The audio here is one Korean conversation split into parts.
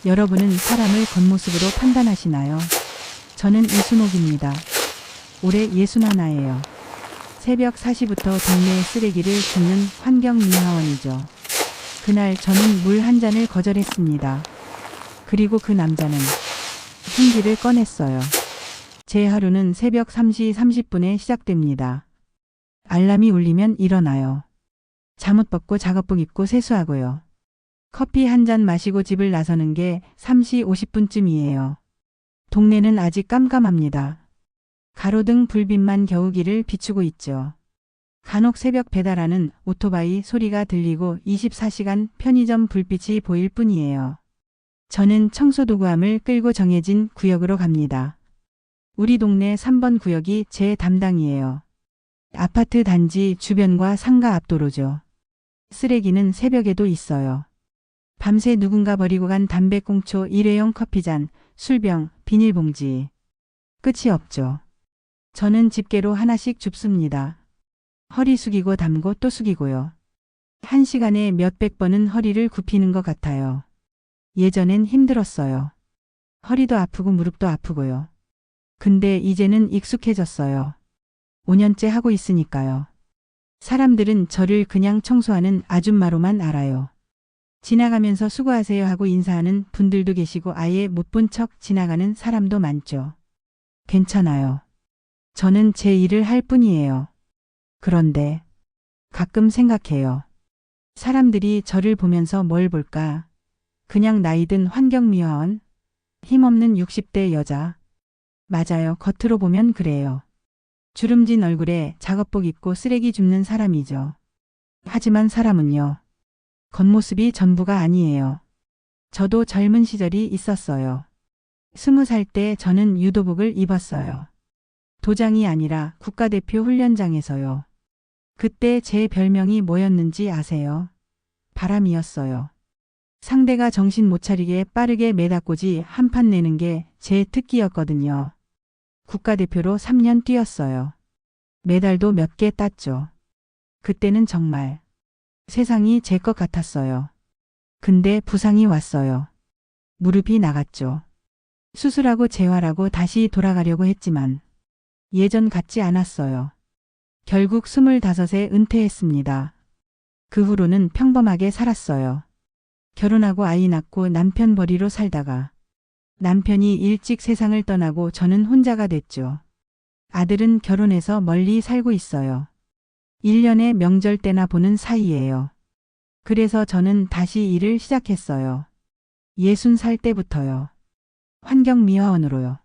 여러분은 사람을 겉모습으로 판단하시나요? 저는 이순옥입니다. 올해 61예요. 새벽 4시부터 동네 쓰레기를 줍는 환경미화원이죠. 그날 저는 물 한 잔을 거절했습니다. 그리고 그 남자는 흉기를 꺼냈어요. 제 하루는 새벽 3시 30분에 시작됩니다. 알람이 울리면 일어나요. 잠옷 벗고 작업복 입고 세수하고요. 커피 한 잔 마시고 집을 나서는 게 3시 50분쯤이에요. 동네는 아직 깜깜합니다. 가로등 불빛만 겨우 길을 비추고 있죠. 간혹 새벽 배달하는 오토바이 소리가 들리고 24시간 편의점 불빛이 보일 뿐이에요. 저는 청소도구함을 끌고 정해진 구역으로 갑니다. 우리 동네 3번 구역이 제 담당이에요. 아파트 단지 주변과 상가 앞도로죠. 쓰레기는 새벽에도 있어요. 밤새 누군가 버리고 간 담배꽁초, 일회용 커피잔, 술병, 비닐봉지. 끝이 없죠. 저는 집게로 하나씩 줍습니다. 허리 숙이고 담고 또 숙이고요. 1시간에 몇백 번은 허리를 굽히는 것 같아요. 예전엔 힘들었어요. 허리도 아프고 무릎도 아프고요. 근데 이제는 익숙해졌어요. 5년째 하고 있으니까요. 사람들은 저를 그냥 청소하는 아줌마로만 알아요. 지나가면서 수고하세요 하고 인사하는 분들도 계시고 아예 못 본 척 지나가는 사람도 많죠. 괜찮아요. 저는 제 일을 할 뿐이에요. 그런데 가끔 생각해요. 사람들이 저를 보면서 뭘 볼까? 그냥 나이든 환경미화원? 힘없는 60대 여자. 맞아요. 겉으로 보면 그래요. 주름진 얼굴에 작업복 입고 쓰레기 줍는 사람이죠. 하지만 사람은요. 겉모습이 전부가 아니에요. 저도 젊은 시절이 있었어요. 20살 때 저는 유도복을 입었어요. 도장이 아니라 국가대표 훈련장에서요. 그때 제 별명이 뭐였는지 아세요? 바람이었어요. 상대가 정신 못 차리게 빠르게 매다꼬지 한 판 내는 게 제 특기였거든요. 국가대표로 3년 뛰었어요. 메달도 몇 개 땄죠. 그때는 정말 세상이 제 것 같았어요. 근데 부상이 왔어요. 무릎이 나갔죠. 수술하고 재활하고 다시 돌아가려고 했지만 예전 같지 않았어요. 결국 25에 은퇴했습니다. 그 후로는 평범하게 살았어요. 결혼하고 아이 낳고 남편 벌이로 살다가 남편이 일찍 세상을 떠나고 저는 혼자가 됐죠. 아들은 결혼해서 멀리 살고 있어요. 1년에 명절 때나 보는 사이예요. 그래서 저는 다시 일을 시작했어요. 60살 때부터요. 환경미화원으로요.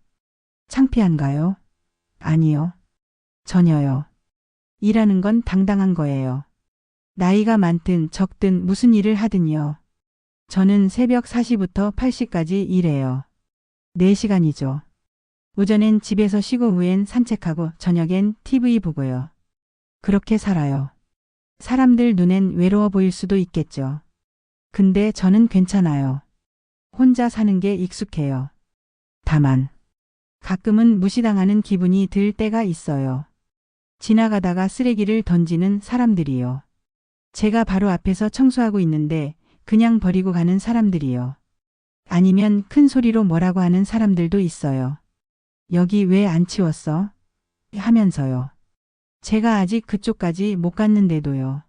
창피한가요? 아니요. 전혀요. 일하는 건 당당한 거예요. 나이가 많든 적든 무슨 일을 하든요. 저는 새벽 4시부터 8시까지 일해요. 4시간이죠. 오전엔 집에서 쉬고 후엔 산책하고 저녁엔 TV 보고요. 그렇게 살아요. 사람들 눈엔 외로워 보일 수도 있겠죠. 근데 저는 괜찮아요. 혼자 사는 게 익숙해요. 다만 가끔은 무시당하는 기분이 들 때가 있어요. 지나가다가 쓰레기를 던지는 사람들이요. 제가 바로 앞에서 청소하고 있는데 그냥 버리고 가는 사람들이요. 아니면 큰 소리로 뭐라고 하는 사람들도 있어요. 여기 왜 안 치웠어? 하면서요. 제가 아직 그쪽까지 못 갔는데도요.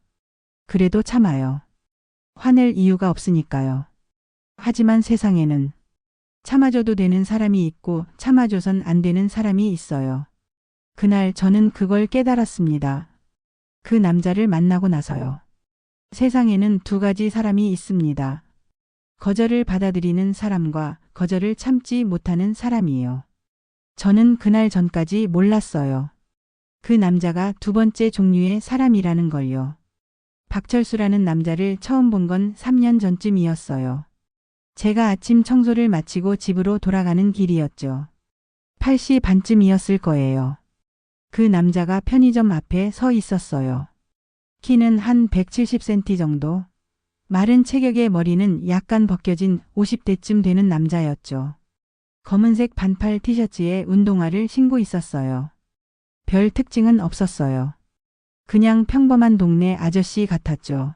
그래도 참아요. 화낼 이유가 없으니까요. 하지만 세상에는 참아줘도 되는 사람이 있고 참아줘선 안 되는 사람이 있어요. 그날 저는 그걸 깨달았습니다. 그 남자를 만나고 나서요. 세상에는 두 가지 사람이 있습니다. 거절을 받아들이는 사람과 거절을 참지 못하는 사람이에요. 저는 그날 전까지 몰랐어요. 그 남자가 두 번째 종류의 사람이라는 걸요. 박철수라는 남자를 처음 본 건 3년 전쯤이었어요. 제가 아침 청소를 마치고 집으로 돌아가는 길이었죠. 8시 반쯤이었을 거예요. 그 남자가 편의점 앞에 서 있었어요. 키는 한 170cm 정도. 마른 체격의 머리는 약간 벗겨진 50대쯤 되는 남자였죠. 검은색 반팔 티셔츠에 운동화를 신고 있었어요. 별 특징은 없었어요. 그냥 평범한 동네 아저씨 같았죠.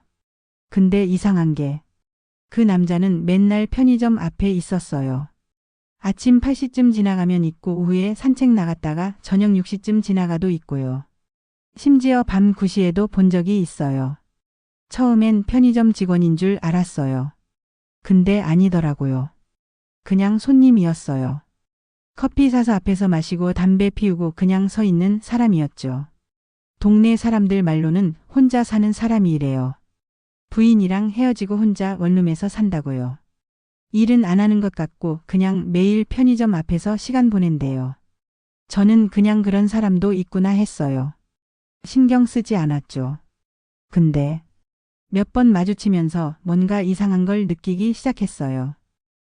근데 이상한 게 그 남자는 맨날 편의점 앞에 있었어요. 아침 8시쯤 지나가면 있고 오후에 산책 나갔다가 저녁 6시쯤 지나가도 있고요. 심지어 밤 9시에도 본 적이 있어요. 처음엔 편의점 직원인 줄 알았어요. 근데 아니더라고요. 그냥 손님이었어요. 커피 사서 앞에서 마시고 담배 피우고 그냥 서 있는 사람이었죠. 동네 사람들 말로는 혼자 사는 사람이래요. 부인이랑 헤어지고 혼자 원룸에서 산다고요. 일은 안 하는 것 같고 그냥 매일 편의점 앞에서 시간 보낸대요. 저는 그냥 그런 사람도 있구나 했어요. 신경 쓰지 않았죠. 근데 몇 번 마주치면서 뭔가 이상한 걸 느끼기 시작했어요.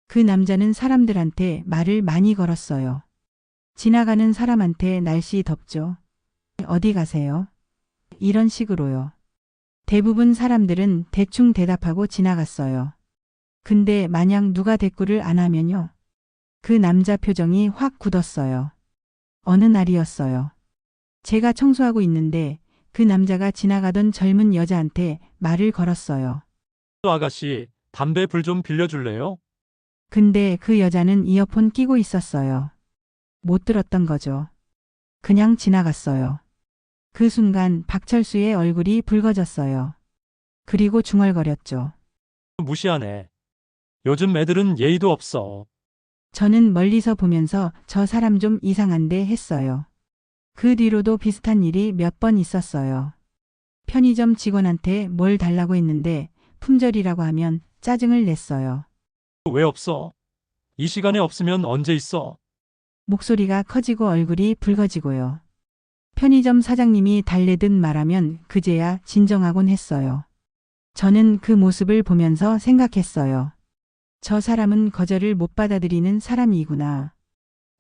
그 남자는 사람들한테 말을 많이 걸었어요. 지나가는 사람한테 날씨 덥죠? 어디 가세요? 이런 식으로요. 대부분 사람들은 대충 대답하고 지나갔어요. 근데 만약 누가 대꾸를 안 하면요. 그 남자 표정이 확 굳었어요. 어느 날이었어요. 제가 청소하고 있는데 그 남자가 지나가던 젊은 여자한테 말을 걸었어요. 아가씨, 담배 불 좀 빌려줄래요? 근데 그 여자는 이어폰 끼고 있었어요. 못 들었던 거죠. 그냥 지나갔어요. 그 순간 박철수의 얼굴이 붉어졌어요. 그리고 중얼거렸죠. 무시하네. 요즘 애들은 예의도 없어. 저는 멀리서 보면서 저 사람 좀 이상한데 했어요. 그 뒤로도 비슷한 일이 몇 번 있었어요. 편의점 직원한테 뭘 달라고 했는데 품절이라고 하면 짜증을 냈어요. 왜 없어? 이 시간에 없으면 언제 있어? 목소리가 커지고 얼굴이 붉어지고요. 편의점 사장님이 달래듯 말하면 그제야 진정하곤 했어요. 저는 그 모습을 보면서 생각했어요. 저 사람은 거절을 못 받아들이는 사람이구나.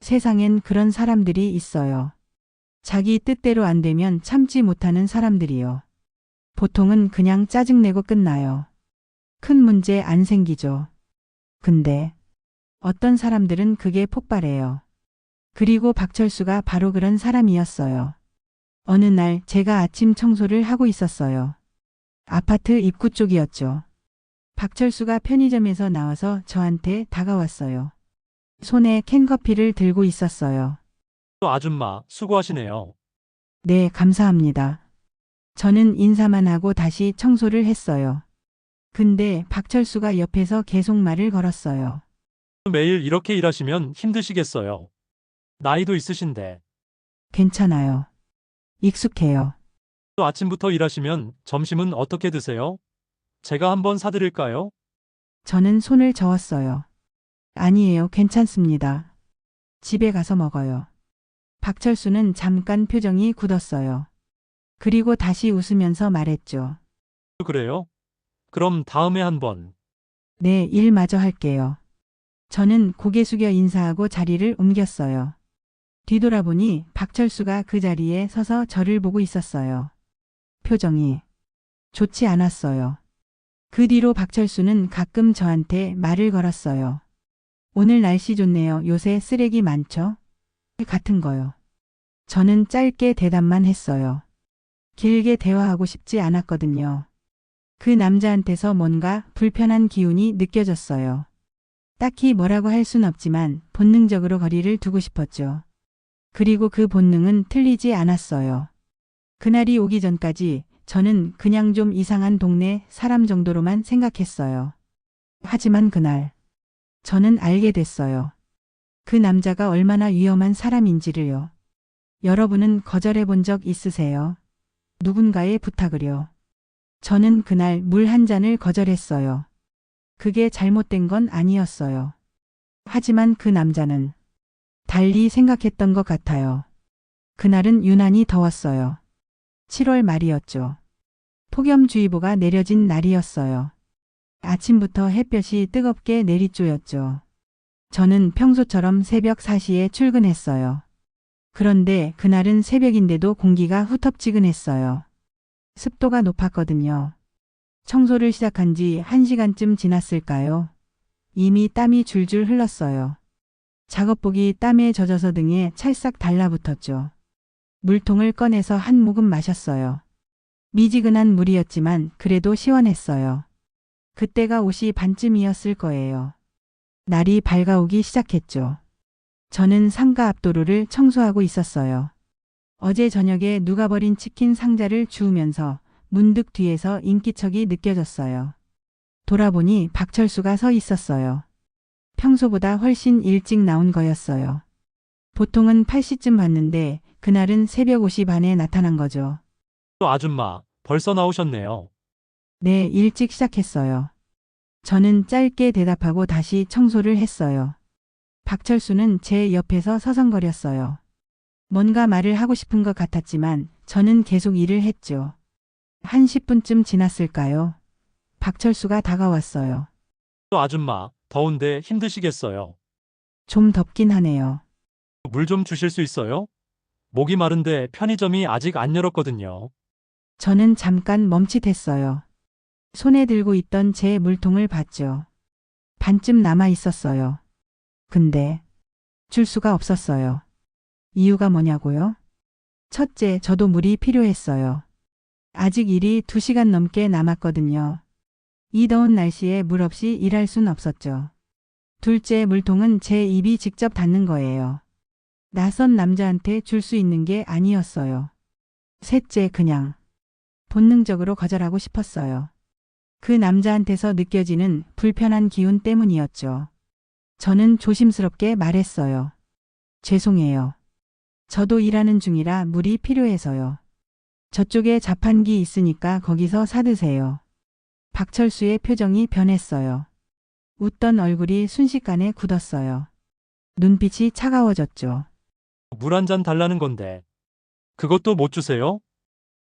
세상엔 그런 사람들이 있어요. 자기 뜻대로 안 되면 참지 못하는 사람들이요. 보통은 그냥 짜증내고 끝나요. 큰 문제 안 생기죠. 근데 어떤 사람들은 그게 폭발해요. 그리고 박철수가 바로 그런 사람이었어요. 어느 날 제가 아침 청소를 하고 있었어요. 아파트 입구 쪽이었죠. 박철수가 편의점에서 나와서 저한테 다가왔어요. 손에 캔커피를 들고 있었어요. 아줌마, 수고하시네요. 네, 감사합니다. 저는 인사만 하고 다시 청소를 했어요. 근데 박철수가 옆에서 계속 말을 걸었어요. 매일 이렇게 일하시면 힘드시겠어요. 나이도 있으신데. 괜찮아요. 익숙해요. 또 아침부터 일하시면 점심은 어떻게 드세요? 제가 한번 사드릴까요? 저는 손을 저었어요. 아니에요, 괜찮습니다. 집에 가서 먹어요. 박철수는 잠깐 표정이 굳었어요. 그리고 다시 웃으면서 말했죠. 그래요? 그럼 다음에 한번. 네, 일 마저 할게요. 저는 고개 숙여 인사하고 자리를 옮겼어요. 뒤돌아보니 박철수가 그 자리에 서서 저를 보고 있었어요. 표정이 좋지 않았어요. 그 뒤로 박철수는 가끔 저한테 말을 걸었어요. 오늘 날씨 좋네요. 요새 쓰레기 많죠? 같은 거요. 저는 짧게 대답만 했어요. 길게 대화하고 싶지 않았거든요. 그 남자한테서 뭔가 불편한 기운이 느껴졌어요. 딱히 뭐라고 할 순 없지만 본능적으로 거리를 두고 싶었죠. 그리고 그 본능은 틀리지 않았어요. 그날이 오기 전까지 저는 그냥 좀 이상한 동네 사람 정도로만 생각했어요. 하지만 그날 저는 알게 됐어요. 그 남자가 얼마나 위험한 사람인지를요. 여러분은 거절해 본 적 있으세요? 누군가의 부탁을요. 저는 그날 물 한 잔을 거절했어요. 그게 잘못된 건 아니었어요. 하지만 그 남자는 달리 생각했던 것 같아요. 그날은 유난히 더웠어요. 7월 말이었죠. 폭염주의보가 내려진 날이었어요. 아침부터 햇볕이 뜨겁게 내리쬐었죠. 저는 평소처럼 새벽 4시에 출근했어요. 그런데 그날은 새벽인데도 공기가 후텁지근했어요. 습도가 높았거든요. 청소를 시작한 지 1시간쯤 지났을까요? 이미 땀이 줄줄 흘렀어요. 작업복이 땀에 젖어서 등에 찰싹 달라붙었죠. 물통을 꺼내서 한 모금 마셨어요. 미지근한 물이었지만 그래도 시원했어요. 그때가 5시 반쯤이었을 거예요. 날이 밝아오기 시작했죠. 저는 상가 앞도로를 청소하고 있었어요. 어제 저녁에 누가 버린 치킨 상자를 주우면서 문득 뒤에서 인기척이 느껴졌어요. 돌아보니 박철수가 서 있었어요. 평소보다 훨씬 일찍 나온 거였어요. 보통은 8시쯤 봤는데 그날은 새벽 5시 반에 나타난 거죠. 또 아줌마, 벌써 나오셨네요. 네, 일찍 시작했어요. 저는 짧게 대답하고 다시 청소를 했어요. 박철수는 제 옆에서 서성거렸어요. 뭔가 말을 하고 싶은 것 같았지만 저는 계속 일을 했죠. 한 10분쯤 지났을까요? 박철수가 다가왔어요. 또 아줌마, 더운데 힘드시겠어요. 좀 덥긴 하네요. 물 좀 주실 수 있어요? 목이 마른데 편의점이 아직 안 열었거든요. 저는 잠깐 멈칫했어요. 손에 들고 있던 제 물통을 봤죠. 반쯤 남아 있었어요. 근데 줄 수가 없었어요. 이유가 뭐냐고요? 첫째, 저도 물이 필요했어요. 아직 일이 2시간 넘게 남았거든요. 이 더운 날씨에 물 없이 일할 순 없었죠. 둘째, 물통은 제 입이 직접 닿는 거예요. 낯선 남자한테 줄 수 있는 게 아니었어요. 셋째, 그냥 본능적으로 거절하고 싶었어요. 그 남자한테서 느껴지는 불편한 기운 때문이었죠. 저는 조심스럽게 말했어요. 죄송해요. 저도 일하는 중이라 물이 필요해서요. 저쪽에 자판기 있으니까 거기서 사드세요. 박철수의 표정이 변했어요. 웃던 얼굴이 순식간에 굳었어요. 눈빛이 차가워졌죠. 물 한 잔 달라는 건데. 그것도 못 주세요?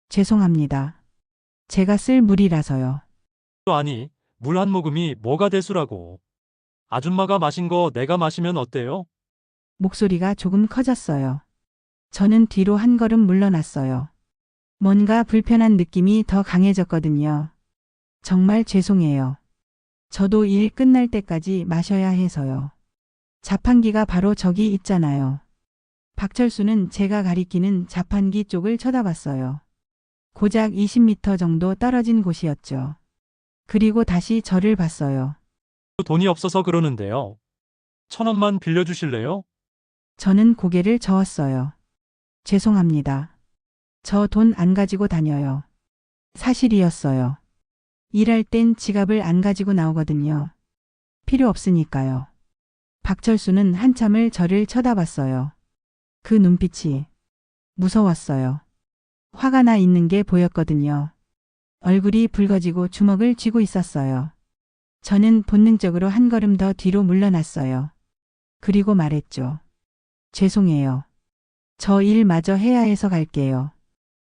죄송합니다. 제가 쓸 물이라서요. 또 아니, 물 한 모금이 뭐가 대수라고. 아줌마가 마신 거 내가 마시면 어때요? 목소리가 조금 커졌어요. 저는 뒤로 한 걸음 물러났어요. 뭔가 불편한 느낌이 더 강해졌거든요. 정말 죄송해요. 저도 일 끝날 때까지 마셔야 해서요. 자판기가 바로 저기 있잖아요. 박철수는 제가 가리키는 자판기 쪽을 쳐다봤어요. 고작 20m 정도 떨어진 곳이었죠. 그리고 다시 저를 봤어요. 돈이 없어서 그러는데요. 1,000원만 빌려주실래요? 저는 고개를 저었어요. 죄송합니다. 저 돈 안 가지고 다녀요. 사실이었어요. 일할 땐 지갑을 안 가지고 나오거든요. 필요 없으니까요. 박철수는 한참을 저를 쳐다봤어요. 그 눈빛이 무서웠어요. 화가 나 있는 게 보였거든요. 얼굴이 붉어지고 주먹을 쥐고 있었어요. 저는 본능적으로 한 걸음 더 뒤로 물러났어요. 그리고 말했죠. 죄송해요. 저 일 마저 해야 해서 갈게요.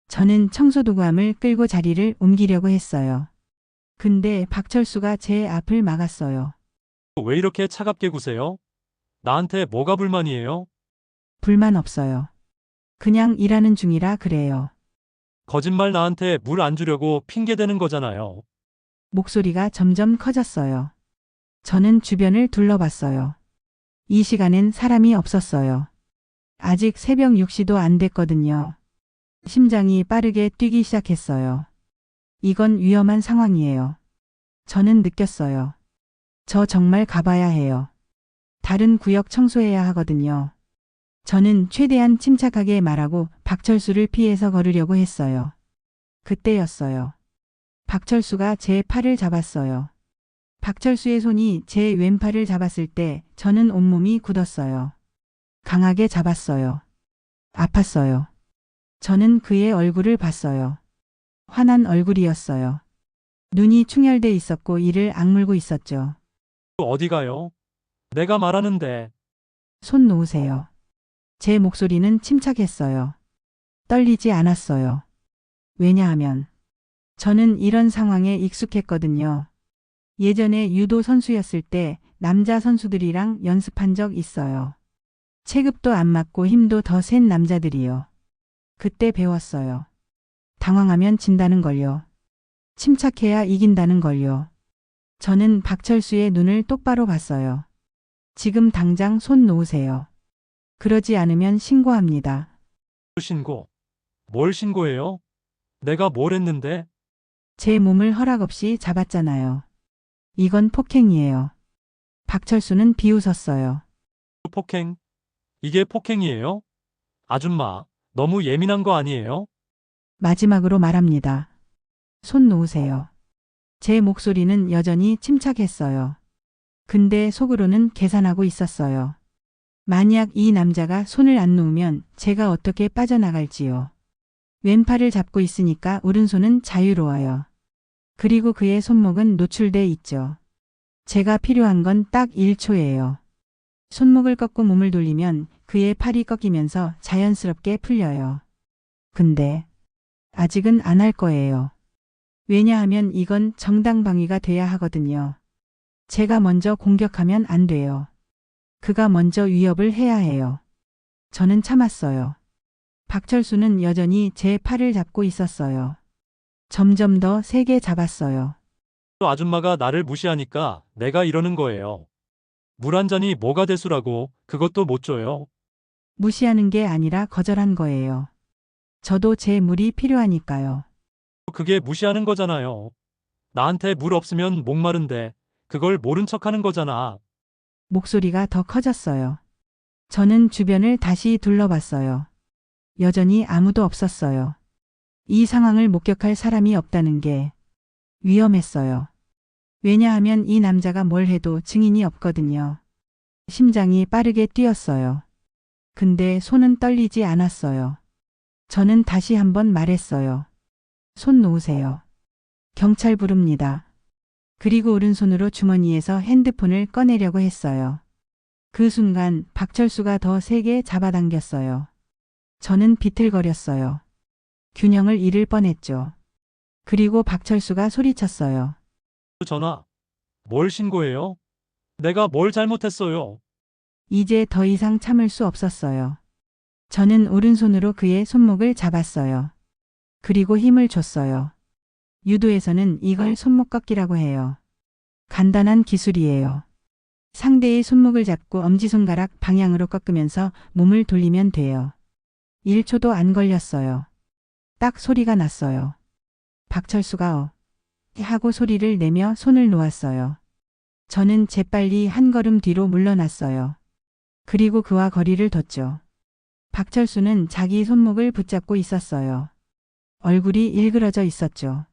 저는 청소도구함을 끌고 자리를 옮기려고 했어요. 근데 박철수가 제 앞을 막았어요. 왜 이렇게 차갑게 구세요? 나한테 뭐가 불만이에요? 불만 없어요. 그냥 일하는 중이라 그래요. 거짓말 나한테 물 안 주려고 핑계대는 거잖아요. 목소리가 점점 커졌어요. 저는 주변을 둘러봤어요. 이 시간엔 사람이 없었어요. 아직 새벽 6시도 안 됐거든요. 심장이 빠르게 뛰기 시작했어요. 이건 위험한 상황이에요. 저는 느꼈어요. 저 정말 가봐야 해요. 다른 구역 청소해야 하거든요. 저는 최대한 침착하게 말하고 박철수를 피해서 걸으려고 했어요. 그때였어요. 박철수가 제 팔을 잡았어요. 박철수의 손이 제 왼팔을 잡았을 때 저는 온몸이 굳었어요. 강하게 잡았어요. 아팠어요. 저는 그의 얼굴을 봤어요. 화난 얼굴이었어요. 눈이 충혈돼 있었고 이를 악물고 있었죠. 어디 가요? 내가 말하는데. 손 놓으세요. 제 목소리는 침착했어요. 떨리지 않았어요. 왜냐하면 저는 이런 상황에 익숙했거든요. 예전에 유도 선수였을 때 남자 선수들이랑 연습한 적 있어요. 체급도 안 맞고 힘도 더 센 남자들이요. 그때 배웠어요. 당황하면 진다는 걸요. 침착해야 이긴다는 걸요. 저는 박철수의 눈을 똑바로 봤어요. 지금 당장 손 놓으세요. 그러지 않으면 신고합니다. 신고. 뭘 신고해요? 내가 뭘 했는데? 제 몸을 허락 없이 잡았잖아요. 이건 폭행이에요. 박철수는 비웃었어요. 폭행? 이게 폭행이에요? 아줌마, 너무 예민한 거 아니에요? 마지막으로 말합니다. 손 놓으세요. 제 목소리는 여전히 침착했어요. 근데 속으로는 계산하고 있었어요. 만약 이 남자가 손을 안 놓으면 제가 어떻게 빠져나갈지요. 왼팔을 잡고 있으니까 오른손은 자유로워요. 그리고 그의 손목은 노출돼 있죠. 제가 필요한 건 딱 1초예요. 손목을 꺾고 몸을 돌리면 그의 팔이 꺾이면서 자연스럽게 풀려요. 근데 아직은 안 할 거예요. 왜냐하면 이건 정당방위가 돼야 하거든요. 제가 먼저 공격하면 안 돼요. 그가 먼저 위협을 해야 해요. 저는 참았어요. 박철수는 여전히 제 팔을 잡고 있었어요. 점점 더 세게 잡았어요. 또 아줌마가 나를 무시하니까 내가 이러는 거예요. 물 한 잔이 뭐가 대수라고 그것도 못 줘요. 무시하는 게 아니라 거절한 거예요. 저도 제 물이 필요하니까요. 그게 무시하는 거잖아요. 나한테 물 없으면 목마른데 그걸 모른 척하는 거잖아. 목소리가 더 커졌어요. 저는 주변을 다시 둘러봤어요. 여전히 아무도 없었어요. 이 상황을 목격할 사람이 없다는 게 위험했어요. 왜냐하면 이 남자가 뭘 해도 증인이 없거든요. 심장이 빠르게 뛰었어요. 근데 손은 떨리지 않았어요. 저는 다시 한번 말했어요. 손 놓으세요. 경찰 부릅니다. 그리고 오른손으로 주머니에서 핸드폰을 꺼내려고 했어요. 그 순간 박철수가 더 세게 잡아당겼어요. 저는 비틀거렸어요. 균형을 잃을 뻔했죠. 그리고 박철수가 소리쳤어요. 전화. 뭘 신고해요? 내가 뭘 잘못했어요? 이제 더 이상 참을 수 없었어요. 저는 오른손으로 그의 손목을 잡았어요. 그리고 힘을 줬어요. 유도에서는 이걸 손목 꺾기라고 해요. 간단한 기술이에요. 상대의 손목을 잡고 엄지손가락 방향으로 꺾으면서 몸을 돌리면 돼요. 1초도 안 걸렸어요. 딱 소리가 났어요. 박철수가 하고 소리를 내며 손을 놓았어요. 저는 재빨리 한 걸음 뒤로 물러났어요. 그리고 그와 거리를 뒀죠. 박철수는 자기 손목을 붙잡고 있었어요. 얼굴이 일그러져 있었죠.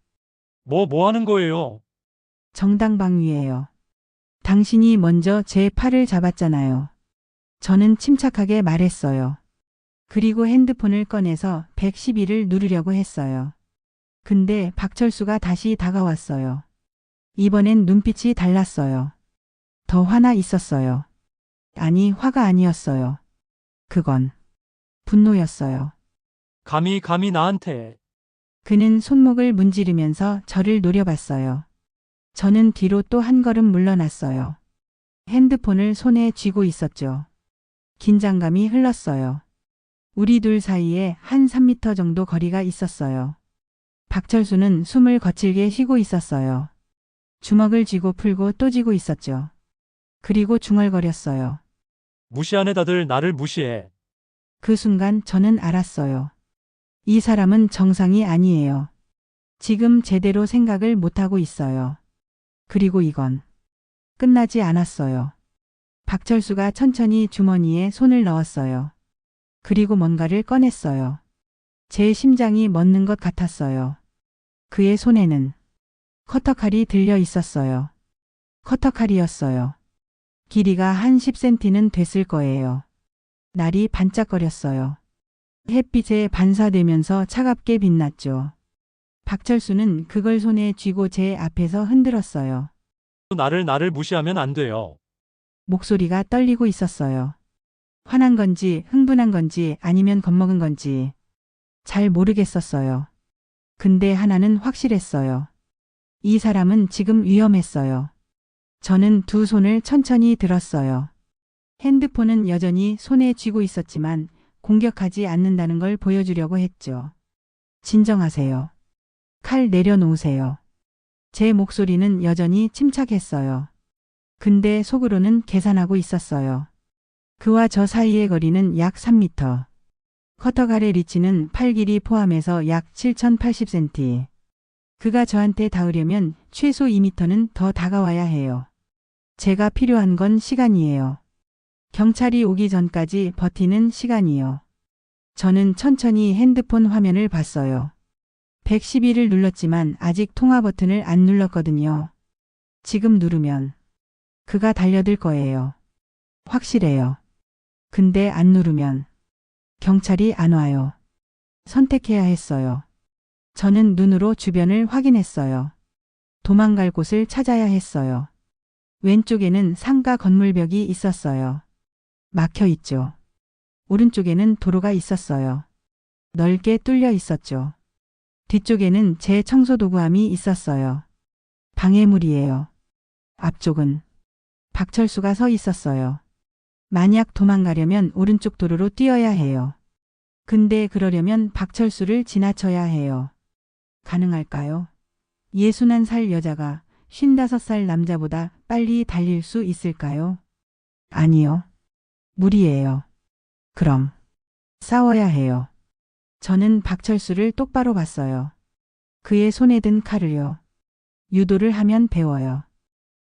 뭐 하는 거예요? 정당방위예요. 당신이 먼저 제 팔을 잡았잖아요. 저는 침착하게 말했어요. 그리고 핸드폰을 꺼내서 112를 누르려고 했어요. 근데 박철수가 다시 다가왔어요. 이번엔 눈빛이 달랐어요. 더 화나 있었어요. 아니, 화가 아니었어요. 그건 분노였어요. 감히 나한테. 그는 손목을 문지르면서 저를 노려봤어요. 저는 뒤로 또 한 걸음 물러났어요. 핸드폰을 손에 쥐고 있었죠. 긴장감이 흘렀어요. 우리 둘 사이에 한 3미터 정도 거리가 있었어요. 박철수는 숨을 거칠게 쉬고 있었어요. 주먹을 쥐고 풀고 또 쥐고 있었죠. 그리고 중얼거렸어요. 무시한 애다들 나를 무시해. 그 순간 저는 알았어요. 이 사람은 정상이 아니에요. 지금 제대로 생각을 못하고 있어요. 그리고 이건 끝나지 않았어요. 박철수가 천천히 주머니에 손을 넣었어요. 그리고 뭔가를 꺼냈어요. 제 심장이 멎는 것 같았어요. 그의 손에는 커터칼이 들려 있었어요. 커터칼이었어요. 길이가 한 10cm는 됐을 거예요. 날이 반짝거렸어요. 햇빛에 반사되면서 차갑게 빛났죠. 박철수는 그걸 손에 쥐고 제 앞에서 흔들었어요. 나를 무시하면 안 돼요. 목소리가 떨리고 있었어요. 화난 건지 흥분한 건지 아니면 겁먹은 건지 잘 모르겠었어요. 근데 하나는 확실했어요. 이 사람은 지금 위험했어요. 저는 두 손을 천천히 들었어요. 핸드폰은 여전히 손에 쥐고 있었지만 공격하지 않는다는 걸 보여주려고 했죠. 진정하세요. 칼 내려놓으세요. 제 목소리는 여전히 침착했어요. 근데 속으로는 계산하고 있었어요. 그와 저 사이의 거리는 약 3미터. 커터칼의 리치는 팔 길이 포함해서 약 7080cm. 그가 저한테 닿으려면 최소 2m는 더 다가와야 해요. 제가 필요한 건 시간이에요. 경찰이 오기 전까지 버티는 시간이요. 저는 천천히 핸드폰 화면을 봤어요. 112를 눌렀지만 아직 통화 버튼을 안 눌렀거든요. 지금 누르면 그가 달려들 거예요. 확실해요. 근데 안 누르면 경찰이 안 와요. 선택해야 했어요. 저는 눈으로 주변을 확인했어요. 도망갈 곳을 찾아야 했어요. 왼쪽에는 상가 건물벽이 있었어요. 막혀 있죠. 오른쪽에는 도로가 있었어요. 넓게 뚫려 있었죠. 뒤쪽에는 제 청소도구함이 있었어요. 방해물이에요. 앞쪽은 박철수가 서 있었어요. 만약 도망가려면 오른쪽 도로로 뛰어야 해요. 근데 그러려면 박철수를 지나쳐야 해요. 가능할까요? 61살 여자가 55살 남자보다 빨리 달릴 수 있을까요? 아니요. 무리예요. 그럼 싸워야 해요. 저는 박철수를 똑바로 봤어요. 그의 손에 든 칼을요. 유도를 하면 배워요.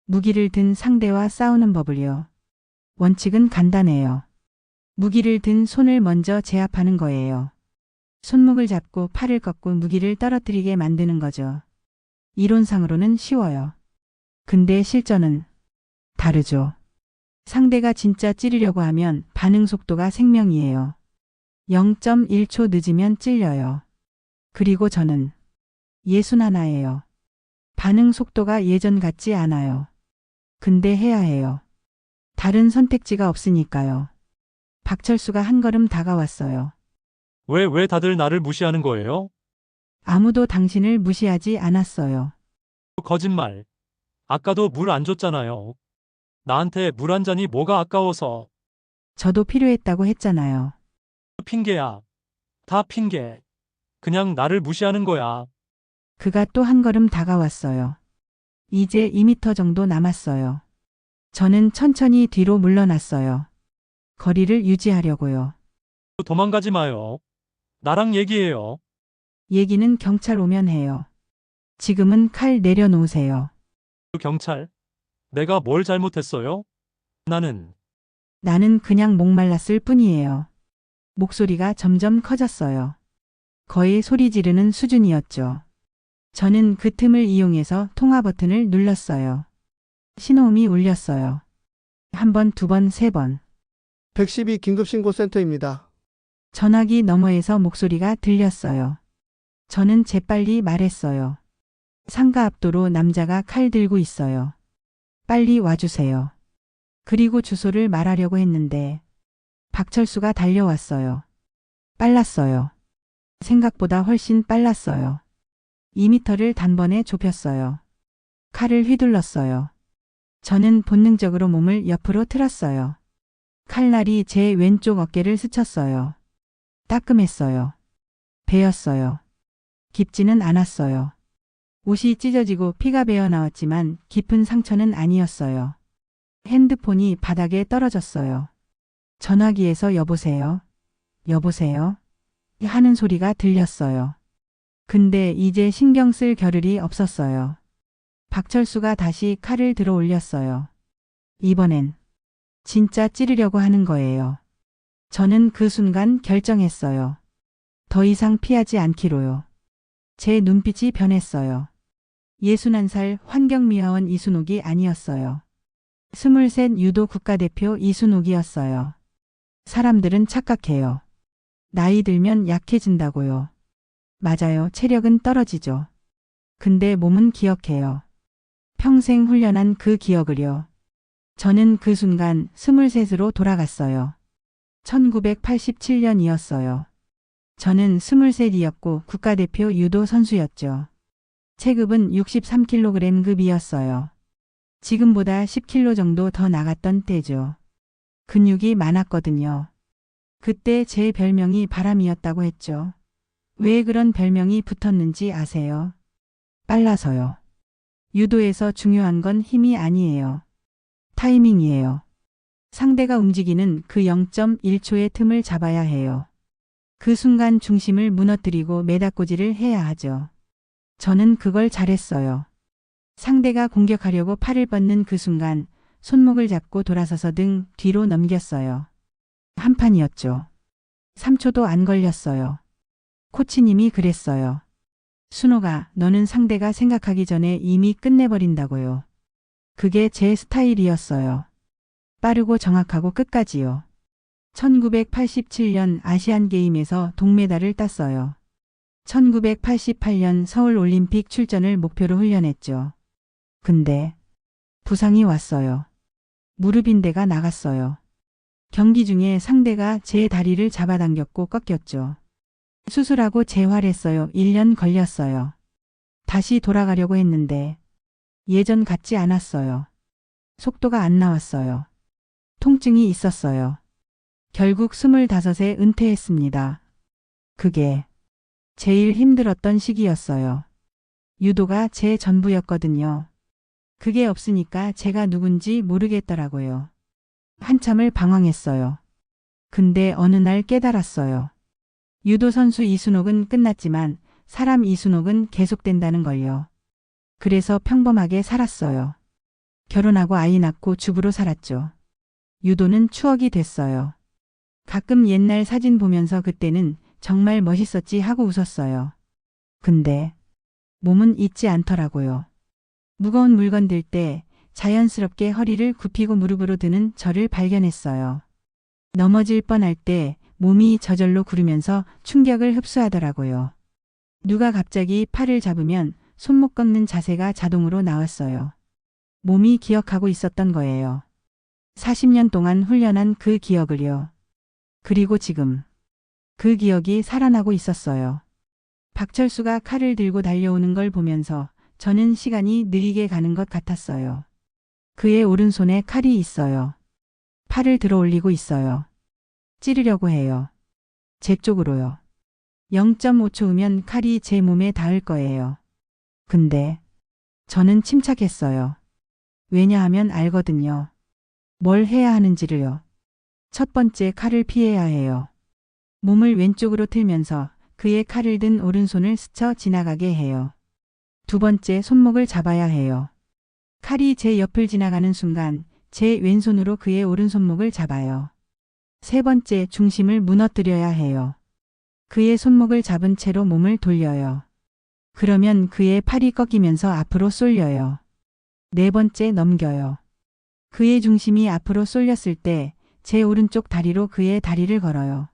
무기를 든 상대와 싸우는 법을요. 원칙은 간단해요. 무기를 든 손을 먼저 제압하는 거예요. 손목을 잡고 팔을 꺾고 무기를 떨어뜨리게 만드는 거죠. 이론상으로는 쉬워요. 근데 실전은 다르죠. 상대가 진짜 찌르려고 하면 반응 속도가 생명이에요. 0.1초 늦으면 찔려요. 그리고 저는 61예요. 반응 속도가 예전 같지 않아요. 근데 해야 해요. 다른 선택지가 없으니까요. 박철수가 한 걸음 다가왔어요. 왜 다들 나를 무시하는 거예요? 아무도 당신을 무시하지 않았어요. 거짓말. 아까도 물 안 줬잖아요. 나한테 물 한 잔이 뭐가 아까워서. 저도 필요했다고 했잖아요. 핑계야. 다 핑계. 그냥 나를 무시하는 거야. 그가 또 한 걸음 다가왔어요. 이제 2m 정도 남았어요. 저는 천천히 뒤로 물러났어요. 거리를 유지하려고요. 도망가지 마요. 나랑 얘기해요. 얘기는 경찰 오면 해요. 지금은 칼 내려놓으세요. 경찰. 내가 뭘 잘못했어요? 나는 그냥 목말랐을 뿐이에요. 목소리가 점점 커졌어요. 거의 소리 지르는 수준이었죠. 저는 그 틈을 이용해서 통화 버튼을 눌렀어요. 신호음이 울렸어요. 한 번, 두 번, 세 번. 112 긴급신고센터입니다. 전화기 너머에서 목소리가 들렸어요. 저는 재빨리 말했어요. 상가 앞도로 남자가 칼 들고 있어요. 빨리 와주세요. 그리고 주소를 말하려고 했는데 박철수가 달려왔어요. 빨랐어요. 생각보다 훨씬 빨랐어요. 2m를 단번에 좁혔어요. 칼을 휘둘렀어요. 저는 본능적으로 몸을 옆으로 틀었어요. 칼날이 제 왼쪽 어깨를 스쳤어요. 따끔했어요. 베었어요. 깊지는 않았어요. 옷이 찢어지고 피가 배어 나왔지만 깊은 상처는 아니었어요. 핸드폰이 바닥에 떨어졌어요. 전화기에서 여보세요? 여보세요? 하는 소리가 들렸어요. 근데 이제 신경 쓸 겨를이 없었어요. 박철수가 다시 칼을 들어 올렸어요. 이번엔 진짜 찌르려고 하는 거예요. 저는 그 순간 결정했어요. 더 이상 피하지 않기로요. 제 눈빛이 변했어요. 61살 환경미화원 이순옥이 아니었어요. 23 유도 국가대표 이순옥이었어요. 사람들은 착각해요. 나이 들면 약해진다고요. 맞아요. 체력은 떨어지죠. 근데 몸은 기억해요. 평생 훈련한 그 기억을요. 저는 그 순간 23으로 돌아갔어요. 1987년이었어요. 저는 23이었고 국가대표 유도 선수였죠. 체급은 63kg급이었어요. 지금보다 10kg 정도 더 나갔던 때죠. 근육이 많았거든요. 그때 제 별명이 바람이었다고 했죠. 왜 그런 별명이 붙었는지 아세요? 빨라서요. 유도에서 중요한 건 힘이 아니에요. 타이밍이에요. 상대가 움직이는 그 0.1초의 틈을 잡아야 해요. 그 순간 중심을 무너뜨리고 메다꼬지를 해야 하죠. 저는 그걸 잘했어요. 상대가 공격하려고 팔을 뻗는 그 순간 손목을 잡고 돌아서서 등 뒤로 넘겼어요. 한 판이었죠. 3초도 안 걸렸어요. 코치님이 그랬어요. 순호가 너는 상대가 생각하기 전에 이미 끝내버린다고요. 그게 제 스타일이었어요. 빠르고 정확하고 끝까지요. 1987년 아시안게임에서 동메달을 땄어요. 1988년 서울올림픽 출전을 목표로 훈련했죠. 근데 부상이 왔어요. 무릎인대가 나갔어요. 경기 중에 상대가 제 다리를 잡아당겼고 꺾였죠. 수술하고 재활했어요. 1년 걸렸어요. 다시 돌아가려고 했는데 예전 같지 않았어요. 속도가 안 나왔어요. 통증이 있었어요. 결국 25에 은퇴했습니다. 그게 제일 힘들었던 시기였어요. 유도가 제 전부였거든요. 그게 없으니까 제가 누군지 모르겠더라고요. 한참을 방황했어요. 근데 어느 날 깨달았어요. 유도 선수 이순옥은 끝났지만 사람 이순옥은 계속된다는 걸요. 그래서 평범하게 살았어요. 결혼하고 아이 낳고 주부로 살았죠. 유도는 추억이 됐어요. 가끔 옛날 사진 보면서 그때는 정말 멋있었지 하고 웃었어요. 근데 몸은 잊지 않더라고요. 무거운 물건 들 때 자연스럽게 허리를 굽히고 무릎으로 드는 저를 발견했어요. 넘어질 뻔할 때 몸이 저절로 구르면서 충격을 흡수하더라고요. 누가 갑자기 팔을 잡으면 손목 꺾는 자세가 자동으로 나왔어요. 몸이 기억하고 있었던 거예요. 40년 동안 훈련한 그 기억을요. 그리고 지금 그 기억이 살아나고 있었어요. 박철수가 칼을 들고 달려오는 걸 보면서 저는 시간이 느리게 가는 것 같았어요. 그의 오른손에 칼이 있어요. 팔을 들어 올리고 있어요. 찌르려고 해요. 제 쪽으로요. 0.5초 후면 칼이 제 몸에 닿을 거예요. 근데 저는 침착했어요. 왜냐하면 알거든요. 뭘 해야 하는지를요. 첫 번째 칼을 피해야 해요. 몸을 왼쪽으로 틀면서 그의 칼을 든 오른손을 스쳐 지나가게 해요. 두 번째 손목을 잡아야 해요. 칼이 제 옆을 지나가는 순간 제 왼손으로 그의 오른손목을 잡아요. 세 번째 중심을 무너뜨려야 해요. 그의 손목을 잡은 채로 몸을 돌려요. 그러면 그의 팔이 꺾이면서 앞으로 쏠려요. 네 번째 넘겨요. 그의 중심이 앞으로 쏠렸을 때 제 오른쪽 다리로 그의 다리를 걸어요.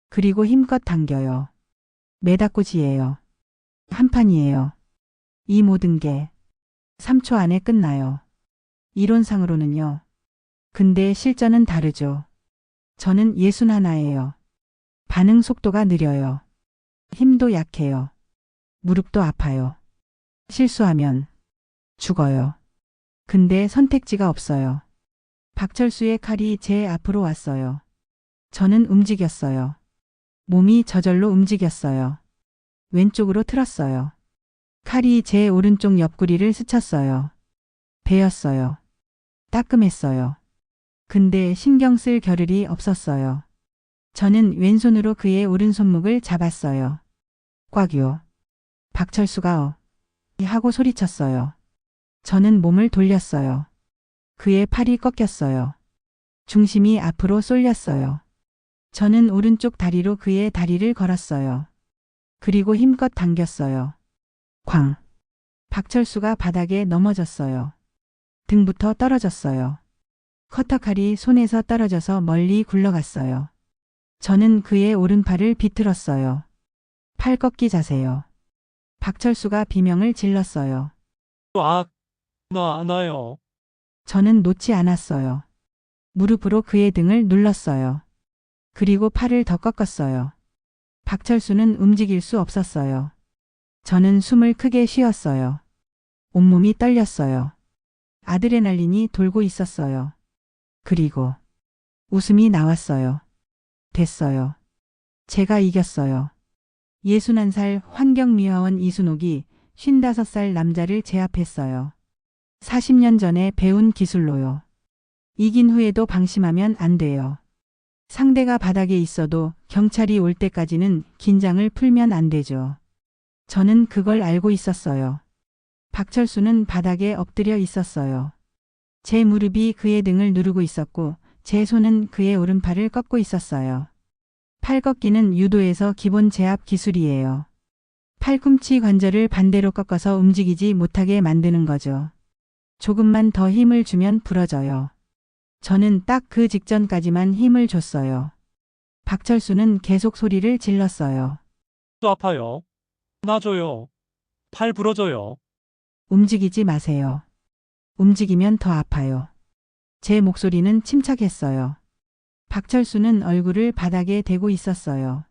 그리고 힘껏 당겨요. 메다꽂이에요. 한 판이에요. 이 모든 게 3초 안에 끝나요. 이론상으로는요. 근데 실전은 다르죠. 저는 61예요. 반응 속도가 느려요. 힘도 약해요. 무릎도 아파요. 실수하면 죽어요. 근데 선택지가 없어요. 박철수의 칼이 제 앞으로 왔어요. 저는 움직였어요. 몸이 저절로 움직였어요. 왼쪽으로 틀었어요. 칼이 제 오른쪽 옆구리를 스쳤어요. 베었어요. 따끔했어요. 근데 신경 쓸 겨를이 없었어요. 저는 왼손으로 그의 오른손목을 잡았어요. 꽉요. 박철수가 하고 소리쳤어요. 저는 몸을 돌렸어요. 그의 팔이 꺾였어요. 중심이 앞으로 쏠렸어요. 저는 오른쪽 다리로 그의 다리를 걸었어요. 그리고 힘껏 당겼어요. 쾅. 박철수가 바닥에 넘어졌어요. 등부터 떨어졌어요. 커터칼이 손에서 떨어져서 멀리 굴러갔어요. 저는 그의 오른팔을 비틀었어요. 팔 꺾기 자세요. 박철수가 비명을 질렀어요. 나 안 와요. 저는 놓지 않았어요. 무릎으로 그의 등을 눌렀어요. 그리고 팔을 더 꺾었어요. 박철수는 움직일 수 없었어요. 저는 숨을 크게 쉬었어요. 온몸이 떨렸어요. 아드레날린이 돌고 있었어요. 그리고 웃음이 나왔어요. 됐어요. 제가 이겼어요. 61살 환경미화원 이순옥이 55살 남자를 제압했어요. 40년 전에 배운 기술로요. 이긴 후에도 방심하면 안 돼요. 상대가 바닥에 있어도 경찰이 올 때까지는 긴장을 풀면 안 되죠. 저는 그걸 알고 있었어요. 박철수는 바닥에 엎드려 있었어요. 제 무릎이 그의 등을 누르고 있었고 제 손은 그의 오른팔을 꺾고 있었어요. 팔 꺾기는 유도에서 기본 제압 기술이에요. 팔꿈치 관절을 반대로 꺾어서 움직이지 못하게 만드는 거죠. 조금만 더 힘을 주면 부러져요. 저는 딱 그 직전까지만 힘을 줬어요. 박철수는 계속 소리를 질렀어요. 또 아파요. 놔줘요. 팔 부러져요. 움직이지 마세요. 움직이면 더 아파요. 제 목소리는 침착했어요. 박철수는 얼굴을 바닥에 대고 있었어요.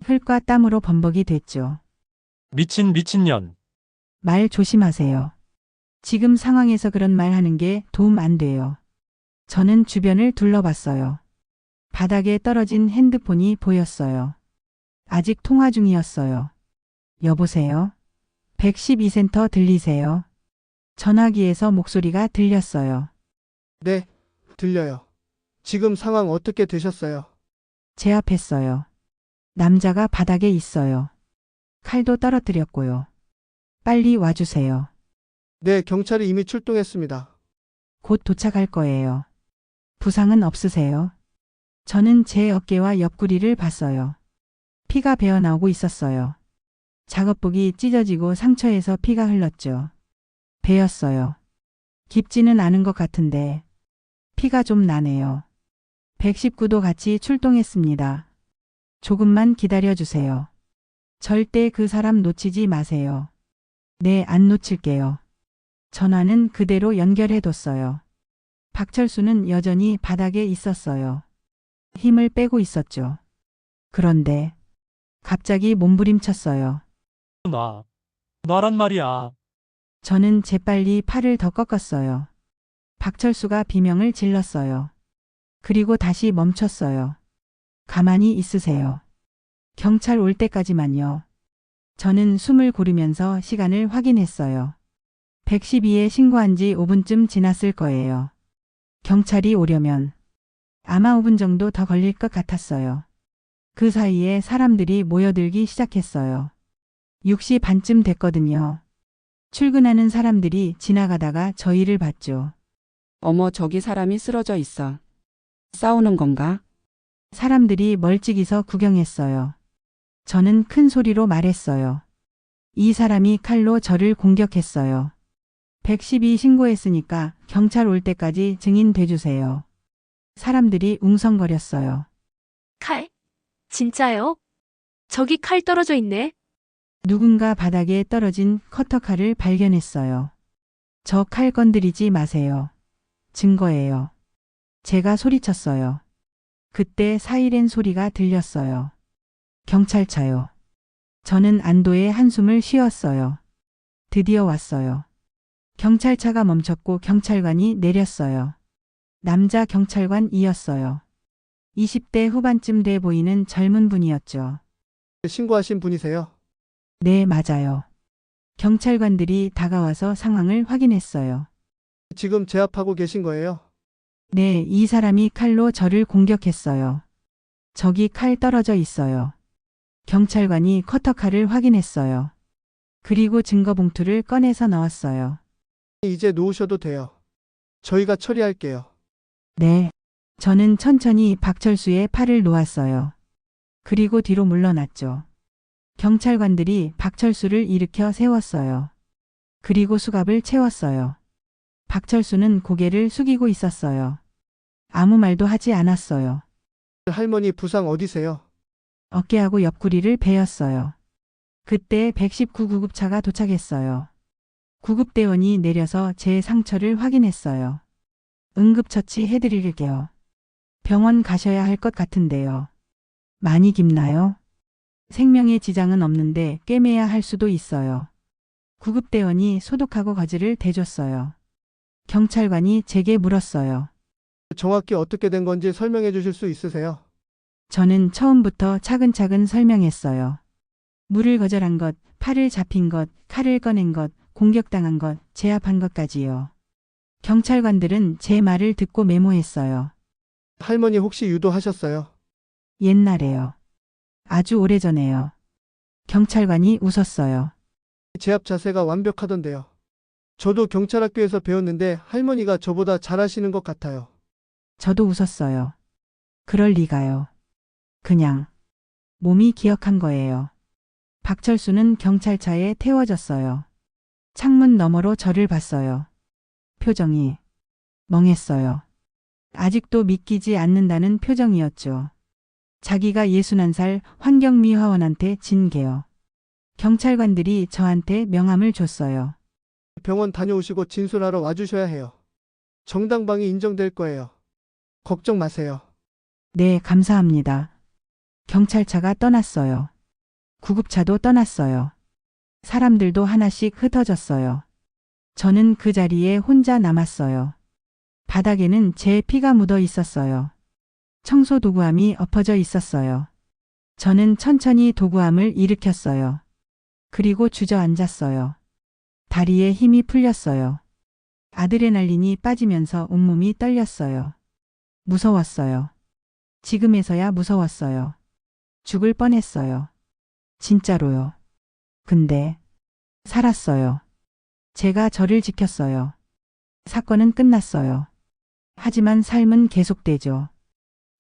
흙과 땀으로 범벅이 됐죠. 미친년. 말 조심하세요. 지금 상황에서 그런 말 하는 게 도움 안 돼요. 저는 주변을 둘러봤어요. 바닥에 떨어진 핸드폰이 보였어요. 아직 통화 중이었어요. 여보세요? 112센터 들리세요? 전화기에서 목소리가 들렸어요. 네, 들려요. 지금 상황 어떻게 되셨어요? 제압했어요. 남자가 바닥에 있어요. 칼도 떨어뜨렸고요. 빨리 와주세요. 네, 경찰이 이미 출동했습니다. 곧 도착할 거예요. 부상은 없으세요? 저는 제 어깨와 옆구리를 봤어요. 피가 배어 나오고 있었어요. 작업복이 찢어지고 상처에서 피가 흘렀죠. 베었어요. 깊지는 않은 것 같은데 피가 좀 나네요. 119도 같이 출동했습니다. 조금만 기다려주세요. 절대 그 사람 놓치지 마세요. 네, 안 놓칠게요. 전화는 그대로 연결해뒀어요. 박철수는 여전히 바닥에 있었어요. 힘을 빼고 있었죠. 그런데 갑자기 몸부림쳤어요. 놔란 말이야. 저는 재빨리 팔을 더 꺾었어요. 박철수가 비명을 질렀어요. 그리고 다시 멈췄어요. 가만히 있으세요. 경찰 올 때까지만요. 저는 숨을 고르면서 시간을 확인했어요. 112에 신고한 지 5분쯤 지났을 거예요. 경찰이 오려면 아마 5분 정도 더 걸릴 것 같았어요. 그 사이에 사람들이 모여들기 시작했어요. 6시 반쯤 됐거든요. 출근하는 사람들이 지나가다가 저희를 봤죠. 어머, 저기 사람이 쓰러져 있어. 싸우는 건가? 사람들이 멀찍이서 구경했어요. 저는 큰 소리로 말했어요. 이 사람이 칼로 저를 공격했어요. 112 신고했으니까 경찰 올 때까지 증인 돼주세요. 사람들이 웅성거렸어요. 칼? 진짜요? 저기 칼 떨어져 있네. 누군가 바닥에 떨어진 커터칼을 발견했어요. 저 칼 건드리지 마세요. 증거예요. 제가 소리쳤어요. 그때 사이렌 소리가 들렸어요. 경찰차요. 저는 안도의 한숨을 쉬었어요. 드디어 왔어요. 경찰차가 멈췄고 경찰관이 내렸어요. 남자 경찰관이었어요. 20대 후반쯤 돼 보이는 젊은 분이었죠. 신고하신 분이세요? 네, 맞아요. 경찰관들이 다가와서 상황을 확인했어요. 지금 제압하고 계신 거예요? 네, 이 사람이 칼로 저를 공격했어요. 저기 칼 떨어져 있어요. 경찰관이 커터칼을 확인했어요. 그리고 증거 봉투를 꺼내서 넣었어요. 이제 놓으셔도 돼요. 저희가 처리할게요. 네. 저는 천천히 박철수의 팔을 놓았어요. 그리고 뒤로 물러났죠. 경찰관들이 박철수를 일으켜 세웠어요. 그리고 수갑을 채웠어요. 박철수는 고개를 숙이고 있었어요. 아무 말도 하지 않았어요. 할머니 부상 어디세요? 어깨하고 옆구리를 베었어요. 그때 119 구급차가 도착했어요. 구급대원이 내려서 제 상처를 확인했어요. 응급처치 해드릴게요. 병원 가셔야 할 것 같은데요. 많이 깊나요? 생명에 지장은 없는데 꿰매야 할 수도 있어요. 구급대원이 소독하고 거즈를 대줬어요. 경찰관이 제게 물었어요. 정확히 어떻게 된 건지 설명해 주실 수 있으세요? 저는 처음부터 차근차근 설명했어요. 물을 거절한 것, 팔을 잡힌 것, 칼을 꺼낸 것, 공격당한 것, 제압한 것까지요. 경찰관들은 제 말을 듣고 메모했어요. 할머니 혹시 유도하셨어요? 옛날에요. 아주 오래전에요. 경찰관이 웃었어요. 제압 자세가 완벽하던데요. 저도 경찰학교에서 배웠는데 할머니가 저보다 잘하시는 것 같아요. 저도 웃었어요. 그럴 리가요. 그냥 몸이 기억한 거예요. 박철수는 경찰차에 태워졌어요. 창문 너머로 저를 봤어요. 표정이 멍했어요. 아직도 믿기지 않는다는 표정이었죠. 자기가 61살 환경미화원한테 진 게요. 경찰관들이 저한테 명함을 줬어요. 병원 다녀오시고 진술하러 와주셔야 해요. 정당방위 인정될 거예요. 걱정 마세요. 네, 감사합니다. 경찰차가 떠났어요. 구급차도 떠났어요. 사람들도 하나씩 흩어졌어요. 저는 그 자리에 혼자 남았어요. 바닥에는 제 피가 묻어 있었어요. 청소 도구함이 엎어져 있었어요. 저는 천천히 도구함을 일으켰어요. 그리고 주저앉았어요. 다리에 힘이 풀렸어요. 아드레날린이 빠지면서 온몸이 떨렸어요. 무서웠어요. 지금에서야 무서웠어요. 죽을 뻔했어요. 진짜로요. 근데 살았어요. 제가 저를 지켰어요. 사건은 끝났어요. 하지만 삶은 계속되죠.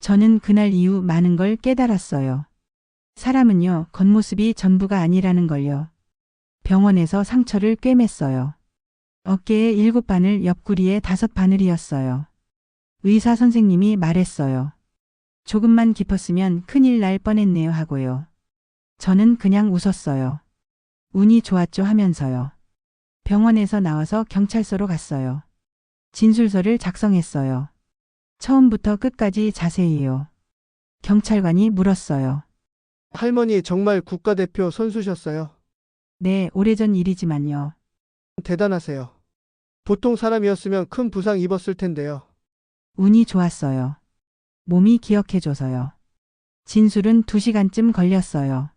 저는 그날 이후 많은 걸 깨달았어요. 사람은요, 겉모습이 전부가 아니라는 걸요. 병원에서 상처를 꿰맸어요. 어깨에 7바늘, 옆구리에 5바늘이었어요. 의사 선생님이 말했어요. 조금만 깊었으면 큰일 날 뻔했네요 하고요. 저는 그냥 웃었어요. 운이 좋았죠 하면서요. 병원에서 나와서 경찰서로 갔어요. 진술서를 작성했어요. 처음부터 끝까지 자세히요. 경찰관이 물었어요. 할머니 정말 국가대표 선수셨어요. 네, 오래전 일이지만요. 대단하세요. 보통 사람이었으면 큰 부상 입었을 텐데요. 운이 좋았어요. 몸이 기억해줘서요. 진술은 2시간쯤 걸렸어요.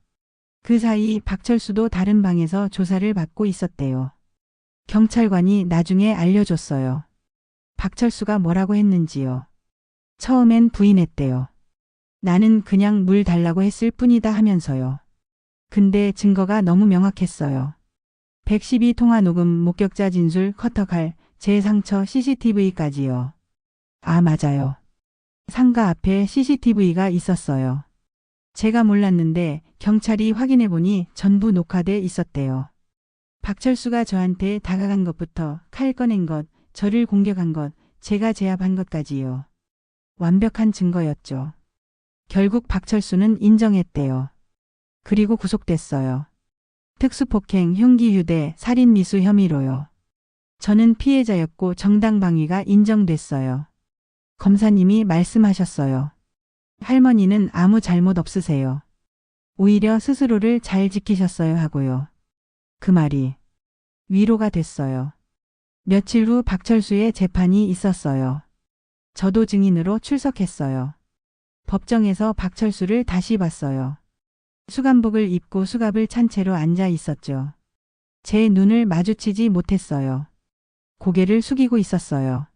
그 사이 박철수도 다른 방에서 조사를 받고 있었대요. 경찰관이 나중에 알려줬어요. 박철수가 뭐라고 했는지요. 처음엔 부인했대요. 나는 그냥 물 달라고 했을 뿐이다 하면서요. 근데 증거가 너무 명확했어요. 112통화 녹음, 목격자 진술, 커터칼, 제 상처, CCTV까지요. 아, 맞아요. 상가 앞에 CCTV가 있었어요. 제가 몰랐는데 경찰이 확인해보니 전부 녹화돼 있었대요. 박철수가 저한테 다가간 것부터 칼 꺼낸 것, 저를 공격한 것, 제가 제압한 것까지요. 완벽한 증거였죠. 결국 박철수는 인정했대요. 그리고 구속됐어요. 특수폭행, 흉기 휴대, 살인 미수 혐의로요. 저는 피해자였고 정당방위가 인정됐어요. 검사님이 말씀하셨어요. 할머니는 아무 잘못 없으세요. 오히려 스스로를 잘 지키셨어요 하고요. 그 말이 위로가 됐어요. 며칠 후 박철수의 재판이 있었어요. 저도 증인으로 출석했어요. 법정에서 박철수를 다시 봤어요. 수감복을 입고 수갑을 찬 채로 앉아 있었죠. 제 눈을 마주치지 못했어요. 고개를 숙이고 있었어요.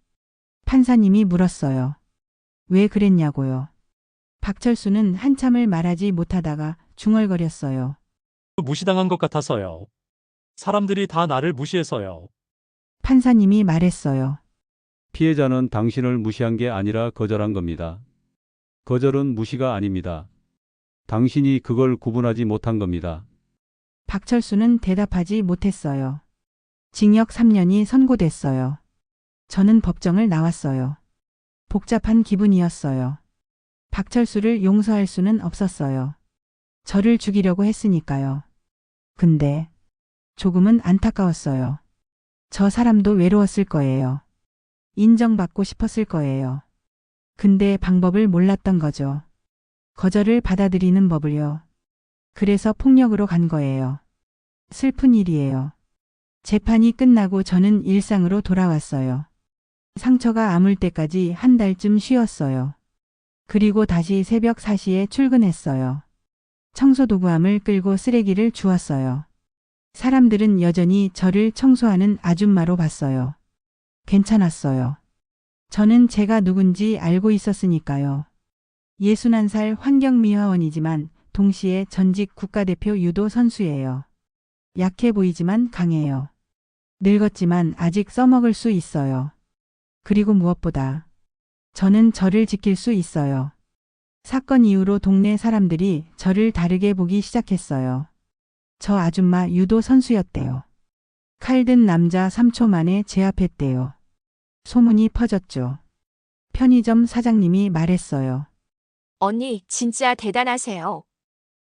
판사님이 물었어요. 왜 그랬냐고요. 박철수는 한참을 말하지 못하다가 중얼거렸어요. 무시당한 것 같아서요. 사람들이 다 나를 무시해서요. 판사님이 말했어요. 피해자는 당신을 무시한 게 아니라 거절한 겁니다. 거절은 무시가 아닙니다. 당신이 그걸 구분하지 못한 겁니다. 박철수는 대답하지 못했어요. 징역 3년이 선고됐어요. 저는 법정을 나왔어요. 복잡한 기분이었어요. 박철수를 용서할 수는 없었어요. 저를 죽이려고 했으니까요. 근데 조금은 안타까웠어요. 저 사람도 외로웠을 거예요. 인정받고 싶었을 거예요. 근데 방법을 몰랐던 거죠. 거절을 받아들이는 법을요. 그래서 폭력으로 간 거예요. 슬픈 일이에요. 재판이 끝나고 저는 일상으로 돌아왔어요. 상처가 아물 때까지 한 달쯤 쉬었어요. 그리고 다시 새벽 4시에 출근했어요. 청소도구함을 끌고 쓰레기를 주웠어요. 사람들은 여전히 저를 청소하는 아줌마로 봤어요. 괜찮았어요. 저는 제가 누군지 알고 있었으니까요. 61살 환경미화원이지만 동시에 전직 국가대표 유도 선수예요. 약해 보이지만 강해요. 늙었지만 아직 써먹을 수 있어요. 그리고 무엇보다 저는 저를 지킬 수 있어요. 사건 이후로 동네 사람들이 저를 다르게 보기 시작했어요. 저 아줌마 유도 선수였대요. 칼 든 남자 3초 만에 제압했대요. 소문이 퍼졌죠. 편의점 사장님이 말했어요. 언니, 진짜 대단하세요.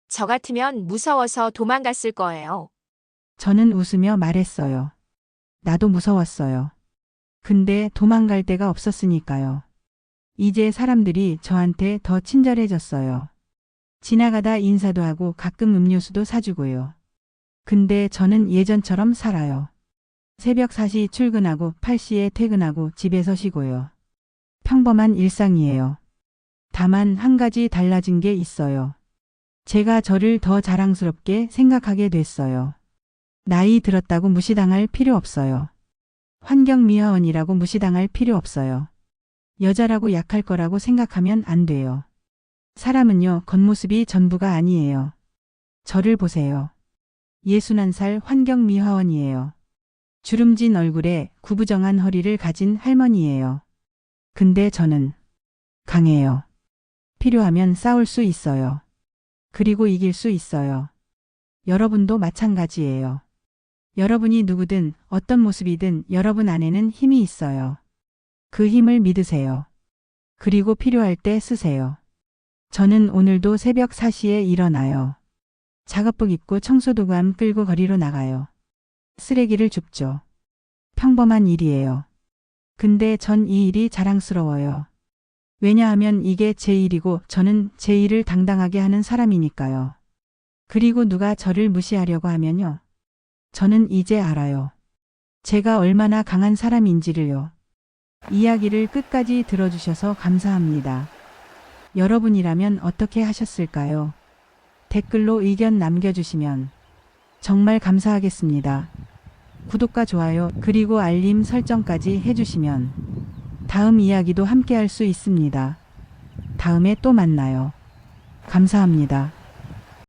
저 같으면 무서워서 도망갔을 거예요. 저는 웃으며 말했어요. 나도 무서웠어요. 근데 도망갈 데가 없었으니까요. 이제 사람들이 저한테 더 친절해졌어요. 지나가다 인사도 하고 가끔 음료수도 사주고요. 근데 저는 예전처럼 살아요. 새벽 4시 출근하고 8시에 퇴근하고 집에서 쉬고요. 평범한 일상이에요. 다만 한 가지 달라진 게 있어요. 제가 저를 더 자랑스럽게 생각하게 됐어요. 나이 들었다고 무시당할 필요 없어요. 환경미화원이라고 무시당할 필요 없어요. 여자라고 약할 거라고 생각하면 안 돼요. 사람은요, 겉모습이 전부가 아니에요. 저를 보세요. 61살 환경미화원이에요. 주름진 얼굴에 구부정한 허리를 가진 할머니예요. 근데 저는 강해요. 필요하면 싸울 수 있어요. 그리고 이길 수 있어요. 여러분도 마찬가지예요. 여러분이 누구든 어떤 모습이든 여러분 안에는 힘이 있어요. 그 힘을 믿으세요. 그리고 필요할 때 쓰세요. 저는 오늘도 새벽 4시에 일어나요. 작업복 입고 청소도구함 끌고 거리로 나가요. 쓰레기를 줍죠. 평범한 일이에요. 근데 전 이 일이 자랑스러워요. 왜냐하면 이게 제 일이고 저는 제 일을 당당하게 하는 사람이니까요. 그리고 누가 저를 무시하려고 하면요. 저는 이제 알아요. 제가 얼마나 강한 사람인지를요. 이야기를 끝까지 들어주셔서 감사합니다. 여러분이라면 어떻게 하셨을까요? 댓글로 의견 남겨주시면 정말 감사하겠습니다. 구독과 좋아요 그리고 알림 설정까지 해주시면 다음 이야기도 함께 할 수 있습니다. 다음에 또 만나요. 감사합니다.